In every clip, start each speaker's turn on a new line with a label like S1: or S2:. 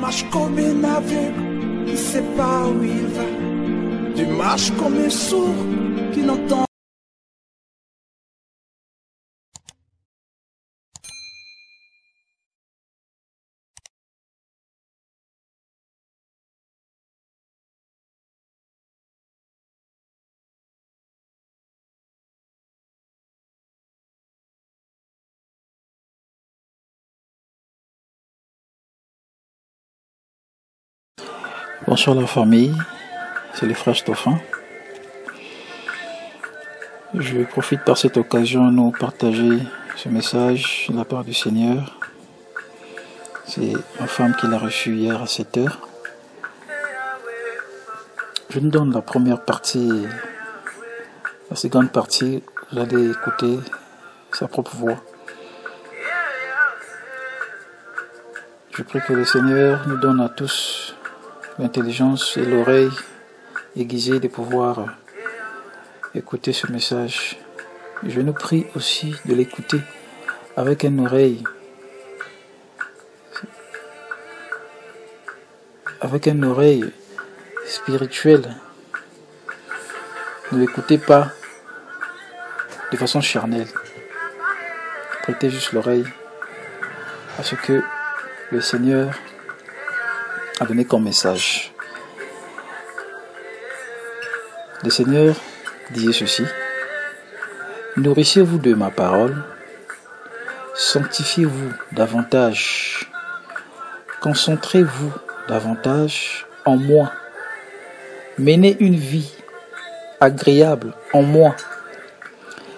S1: marches comme un aveugle qui ne sait pas où il va. Tu marches comme un sourd qui n'entend.
S2: Bonsoir la famille, c'est les frères Stoffin. Je profite par cette occasion de nous partager ce message de la part du Seigneur. C'est ma femme qui l'a reçu hier à 7h. Je nous donne la première partie, la seconde partie, vous allez écouter sa propre voix. Je prie que le Seigneur nous donne à tous l'intelligence et l'oreille aiguisée de pouvoir écouter ce message. Je nous prie aussi de l'écouter avec une oreille spirituelle. Ne l'écoutez pas de façon charnelle. Prêtez juste l'oreille à ce que le Seigneur a donné comme message. Le Seigneur disait ceci: nourrissez-vous de ma parole, sanctifiez-vous davantage, concentrez-vous davantage en moi, menez une vie agréable en moi,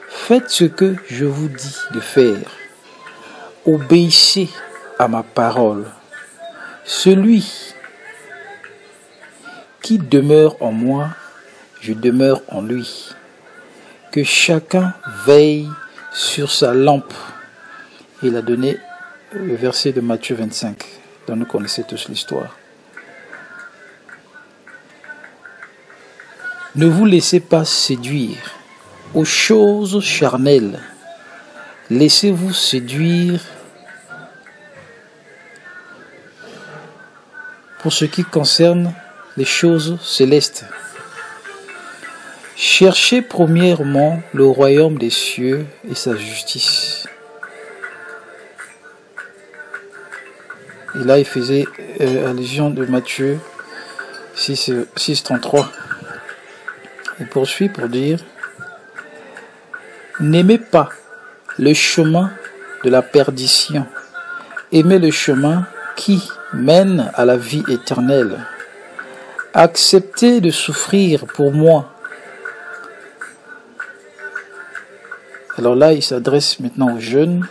S2: faites ce que je vous dis de faire, obéissez à ma parole. Celui qui demeure en moi, je demeure en lui. Que chacun veille sur sa lampe. Il a donné le verset de Matthieu 25, dont nous connaissons tous l'histoire. Ne vous laissez pas séduire aux choses charnelles. Laissez-vous séduire pour ce qui concerne les choses célestes. Cherchez premièrement le royaume des cieux et sa justice. Et là, il faisait allusion de Matthieu 6:33. Il poursuit pour dire: n'aimez pas le chemin de la perdition, aimez le chemin qui mène à la vie éternelle. Acceptez de souffrir pour moi. Alors là, il s'adresse maintenant aux jeunes.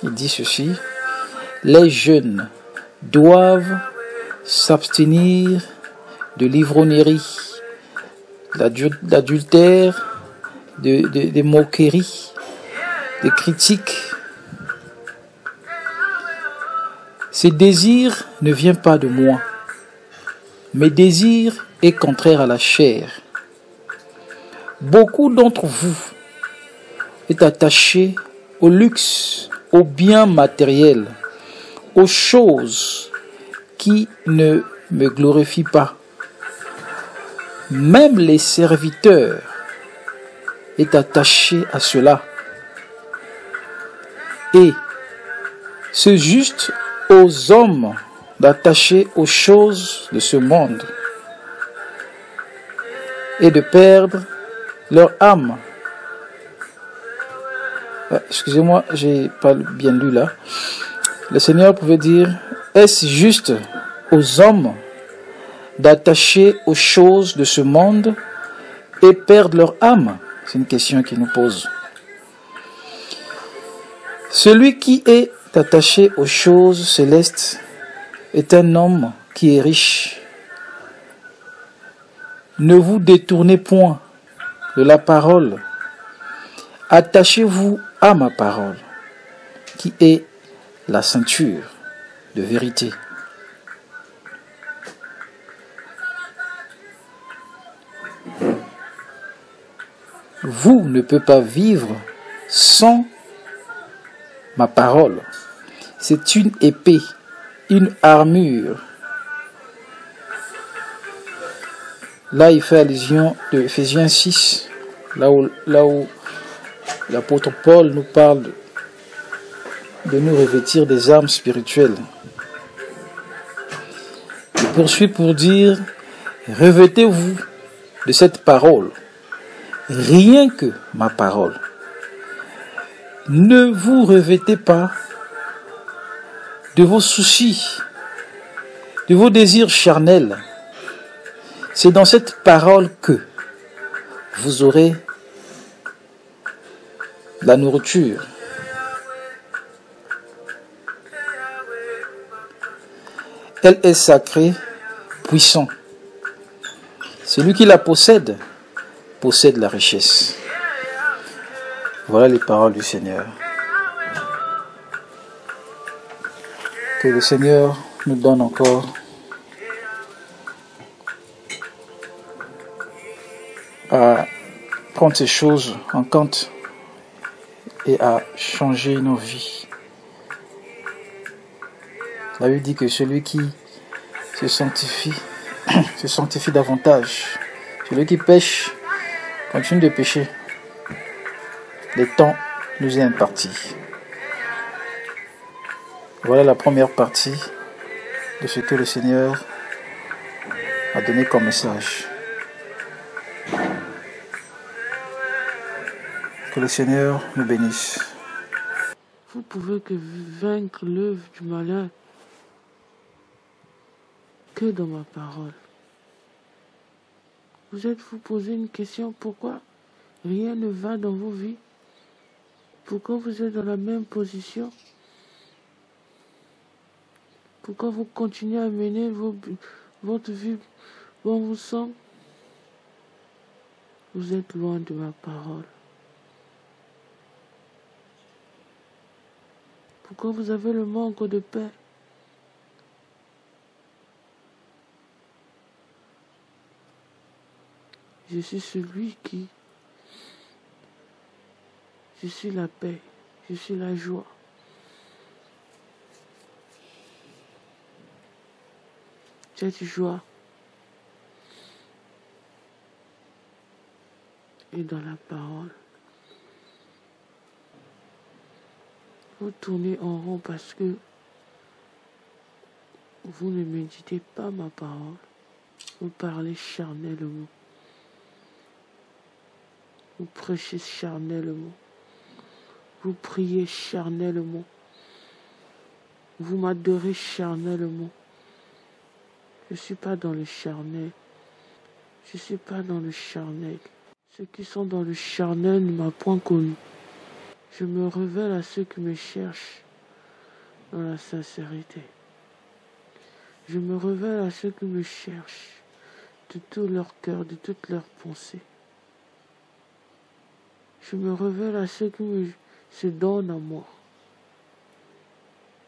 S2: Il dit ceci: les jeunes doivent s'abstenir de l'ivrognerie, d'adultère, des moqueries, des critiques. Ces désirs ne viennent pas de moi. Mes désirs est contraire à la chair. Beaucoup d'entre vous est attaché au luxe, aux biens matériels, aux choses qui ne me glorifient pas. Même les serviteurs est attaché à cela. Et c'est juste aux hommes d'attacher aux choses de ce monde et de perdre leur âme. Excusez-moi, j'ai pas bien lu là. Le Seigneur pouvait dire: est-ce juste aux hommes d'attacher aux choses de ce monde et perdre leur âme? C'est une question qu'il nous pose. Celui qui est attaché aux choses célestes est un homme qui est riche. Ne vous détournez point de la parole. Attachez-vous à ma parole, qui est la ceinture de vérité. Vous ne pouvez pas vivre sans ma parole. C'est une épée, une armure Là, il fait allusion de Ephésiens 6, là où l'apôtre Paul nous parle de nous revêtir des armes spirituelles. Il poursuit pour dire, revêtez-vous de cette parole, rien que ma parole. Ne vous revêtez pas de vos soucis, de vos désirs charnels. C'est dans cette parole que vous aurez la nourriture. Elle est sacrée, puissante. Celui qui la possède la richesse. Voilà les paroles du Seigneur. Que le Seigneur nous donne encore à prendre ces choses en compte et à changer nos vies. La Bible dit que celui qui se sanctifie davantage. Celui qui pêche continue de pécher. Le temps nous est imparti. Voilà la première partie de ce que le Seigneur a donné comme message. Que le Seigneur nous bénisse.
S3: Vous pouvez que vaincre l'œuvre du malin que dans ma parole. Vous êtes-vous posé une question, pourquoi rien ne va dans vos vies? Pourquoi vous êtes dans la même position? Pourquoi vous continuez à mener votre vie bon vous semble? Vous êtes loin de ma parole. Pourquoi vous avez le manque de paix? Je suis celui qui... Je suis la paix, je suis la joie. Cette joie est dans la parole. Vous tournez en rond parce que vous ne méditez pas ma parole. Vous parlez charnellement. Vous prêchez charnellement. Vous priez charnellement. Vous m'adorez charnellement. Je ne suis pas dans le charnel. Je ne suis pas dans le charnel. Ceux qui sont dans le charnel ne m'ont point connu. Je me révèle à ceux qui me cherchent dans la sincérité. Je me révèle à ceux qui me cherchent de tout leur cœur, de toute leur pensée. Je me révèle à ceux qui se donnent à moi.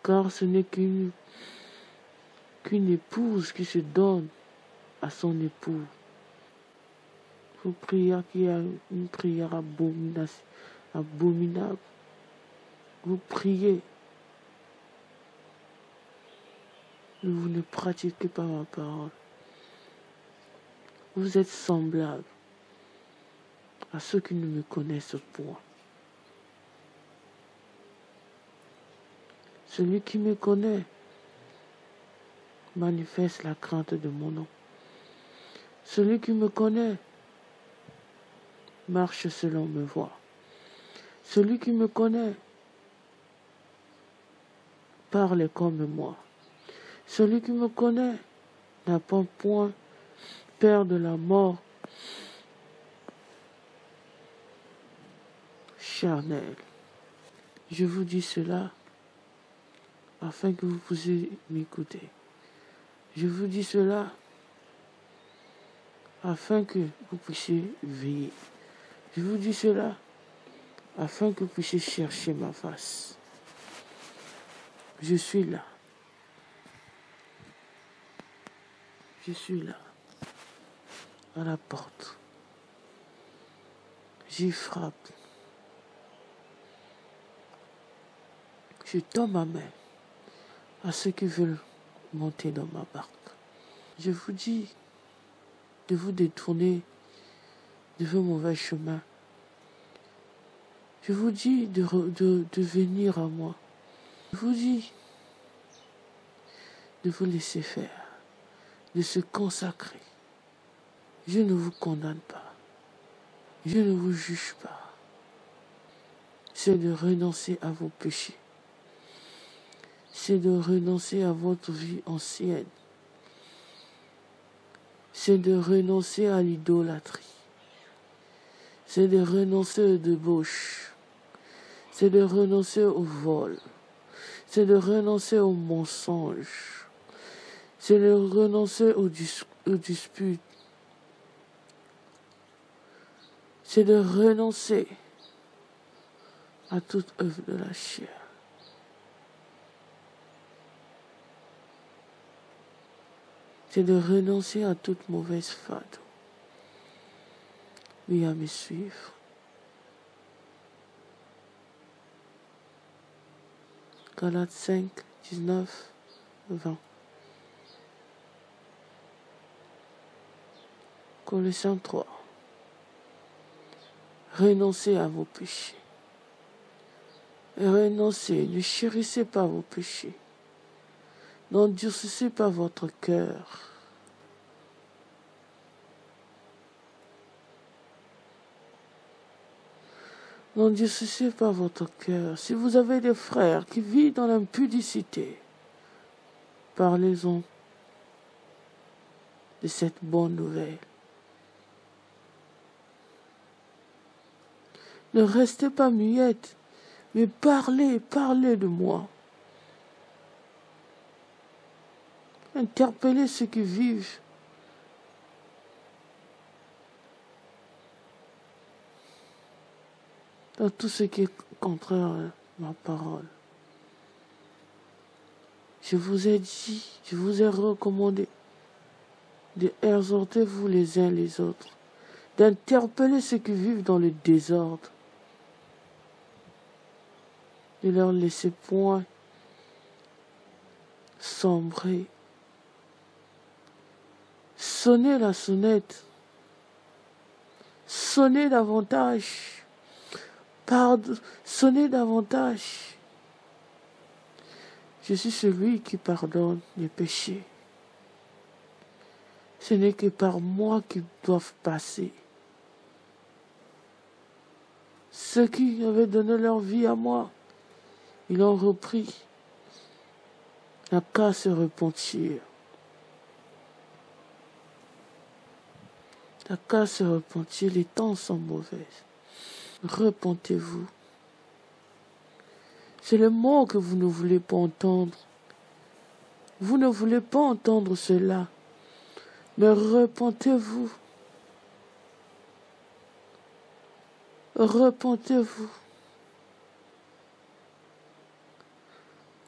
S3: Car ce n'est qu'une épouse qui se donne à son époux. Une prière qui est une prière abominable. Vous priez, mais vous ne pratiquez pas ma parole. Vous êtes semblables à ceux qui ne me connaissent point. Celui qui me connaît manifeste la crainte de mon nom. Celui qui me connaît marche selon mes voies. Celui qui me connaît parle comme moi. Celui qui me connaît n'a pas point peur de la mort charnelle. Je vous dis cela afin que vous puissiez m'écouter. Je vous dis cela afin que vous puissiez veiller. Je vous dis cela afin que vous puissiez chercher ma face. Je suis là. Je suis là, à la porte. J'y frappe. Je tends ma main à ceux qui veulent monter dans ma barque. Je vous dis, de vous détourner de vos mauvais chemins. Je vous dis de venir à moi. Je vous dis de vous laisser faire, de se consacrer. Je ne vous condamne pas. Je ne vous juge pas. C'est de renoncer à vos péchés. C'est de renoncer à votre vie ancienne. C'est de renoncer à l'idolâtrie. C'est de renoncer aux débauches. C'est de renoncer au vol. C'est de renoncer aux mensonges. C'est de renoncer aux disputes. C'est de renoncer à toute œuvre de la chair. C'est de renoncer à toute mauvaise fade. Oui, à me suivre. Galates 5, 19, 20. Colossiens 3. Renoncez à vos péchés. Et renoncez, ne chérissez pas vos péchés. N'endurcissez pas votre cœur. N'endurcissez pas votre cœur. Si vous avez des frères qui vivent dans l'impudicité, parlez-en de cette bonne nouvelle. Ne restez pas muette, mais parlez de moi. Interpellez ceux qui vivent dans tout ce qui est contraire à ma parole. Je vous ai dit, je vous ai recommandé d'exhorter vous les uns les autres, d'interpeller ceux qui vivent dans le désordre, de leur laisser point sombrer. Sonnez la sonnette, sonnez davantage, sonnez davantage. Je suis celui qui pardonne les péchés. Ce n'est que par moi qu'ils doivent passer. Ceux qui avaient donné leur vie à moi, ils l'ont repris. N'a qu'à se repentir. N'a qu'à se repentir, les temps sont mauvais. Repentez-vous. C'est le mot que vous ne voulez pas entendre. Vous ne voulez pas entendre cela. Mais repentez-vous. Repentez-vous.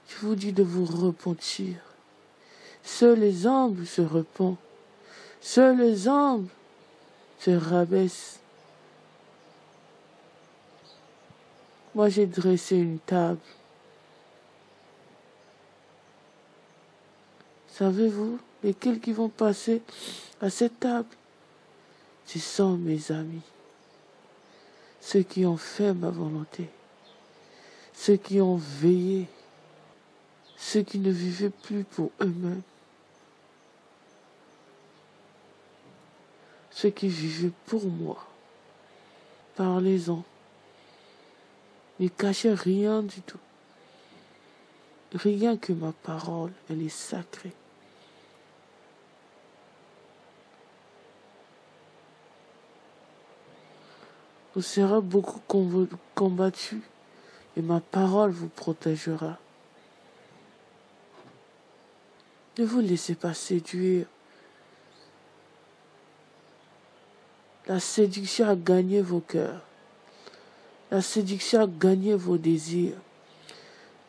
S3: Je vous dis de vous repentir. Seuls les humbles se repentent. Seuls les humbles se rabaissent. Moi, j'ai dressé une table. Savez-vous, lesquels qui vont passer à cette table? Ce sont mes amis. Ceux qui ont fait ma volonté. Ceux qui ont veillé. Ceux qui ne vivaient plus pour eux-mêmes. Ceux qui vivaient pour moi. Parlez-en. Ne cachez rien du tout. Rien que ma parole, elle est sacrée. Vous serez beaucoup combattus et ma parole vous protégera. Ne vous laissez pas séduire. La séduction a gagné vos cœurs. La séduction a gagné vos désirs.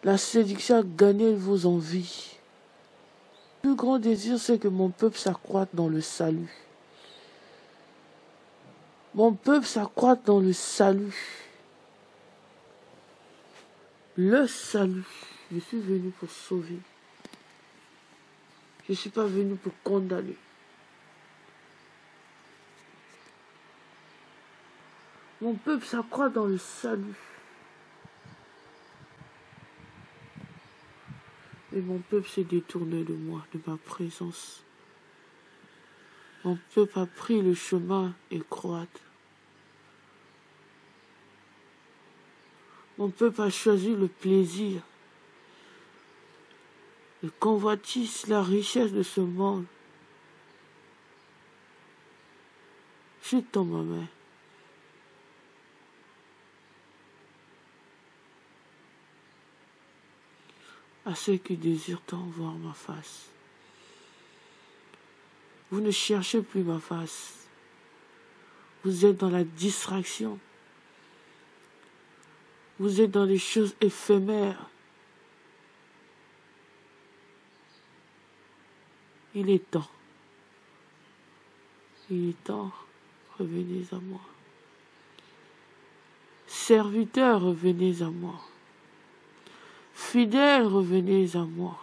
S3: La séduction a gagné vos envies. Le plus grand désir, c'est que mon peuple s'accroisse dans le salut. Mon peuple s'accroisse dans le salut. Le salut. Je suis venu pour sauver. Je ne suis pas venu pour condamner. Mon peuple s'accroît dans le salut. Et mon peuple s'est détourné de moi, de ma présence. Mon peuple a pris le chemin étroite. Mon peuple a choisi le plaisir. Il convoitise la richesse de ce monde. Je tends ma main. À ceux qui désirent tant voir ma face. Vous ne cherchez plus ma face. Vous êtes dans la distraction. Vous êtes dans des choses éphémères. Il est temps. Il est temps. Revenez à moi. Serviteurs, revenez à moi. Fidèles, revenez à moi.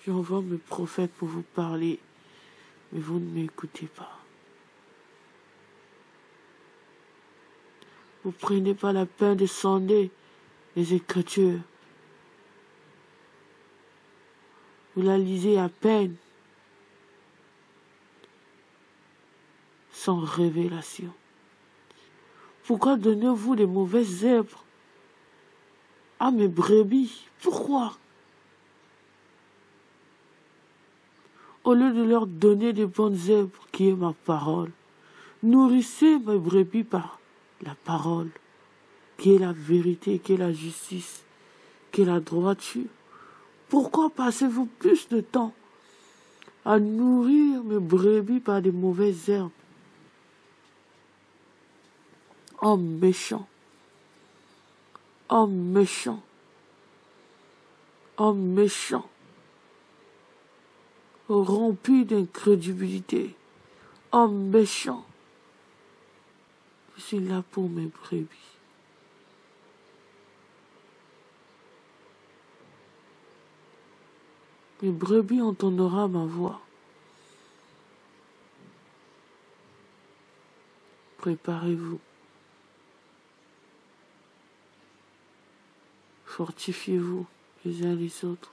S3: J'envoie mes prophètes pour vous parler, mais vous ne m'écoutez pas. Vous ne prenez pas la peine de sonder les Écritures. Vous la lisez à peine, sans révélation. Pourquoi donnez-vous des mauvaises herbes à mes brebis? Pourquoi? Au lieu de leur donner des bonnes herbes, qui est ma parole, nourrissez mes brebis par la parole, qui est la vérité, qui est la justice, qui est la droiture. Pourquoi passez-vous plus de temps à nourrir mes brebis par des mauvaises herbes? Homme méchant, homme méchant, homme méchant, rempli d'incrédulité, homme méchant. Je suis là pour mes brebis. Mes brebis entendront ma voix. Préparez-vous. Fortifiez-vous les uns les autres.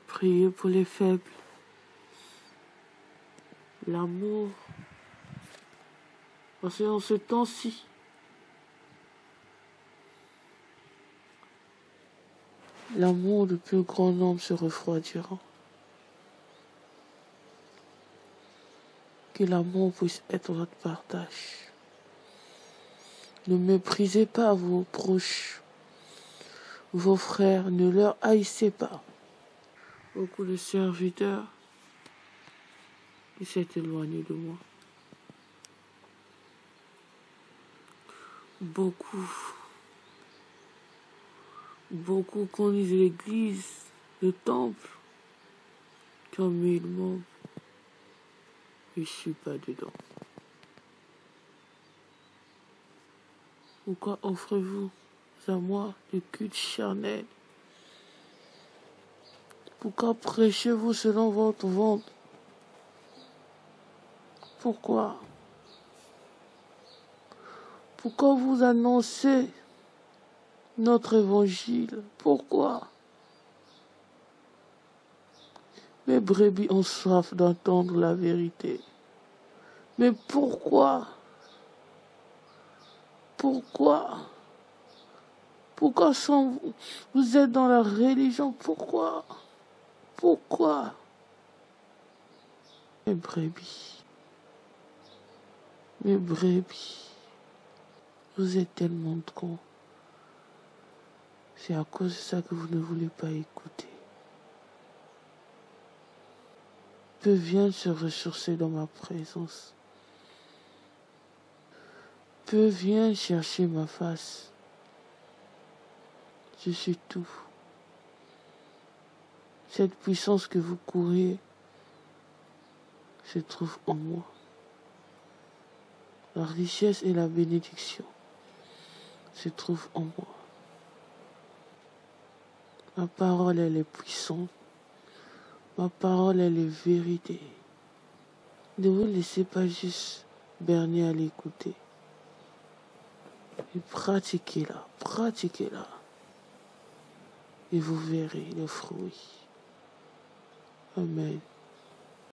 S3: Priez pour les faibles. L'amour. Parce qu'en ce temps-ci, l'amour du plus grand nombre se refroidira. Que l'amour puisse être votre partage. Ne méprisez pas vos proches, vos frères, ne leur haïssez pas. Beaucoup de serviteurs qui s'est éloigné de moi. Beaucoup connaissent l'église, le temple, comme 1000 membres. Je ne suis pas dedans. Pourquoi offrez-vous à moi le culte charnel? Pourquoi prêchez-vous selon votre ventre? Pourquoi? Pourquoi vous annoncez notre évangile? Pourquoi? Mes brebis ont soif d'entendre la vérité. Mais pourquoi? Pourquoi? Pourquoi vous êtes dans la religion? Pourquoi? Pourquoi? Mes brebis. Mes brebis. Vous êtes tellement trop. C'est à cause de ça que vous ne voulez pas écouter. Peu viennent se ressourcer dans ma présence. Peu viennent chercher ma face. Je suis tout. Cette puissance que vous courez se trouve en moi. La richesse et la bénédiction se trouvent en moi. Ma parole, elle est puissante. Ma parole, elle est vérité. Ne vous laissez pas juste berner à l'écouter. Et pratiquez-la, pratiquez-la. Et vous verrez les fruits. Amen.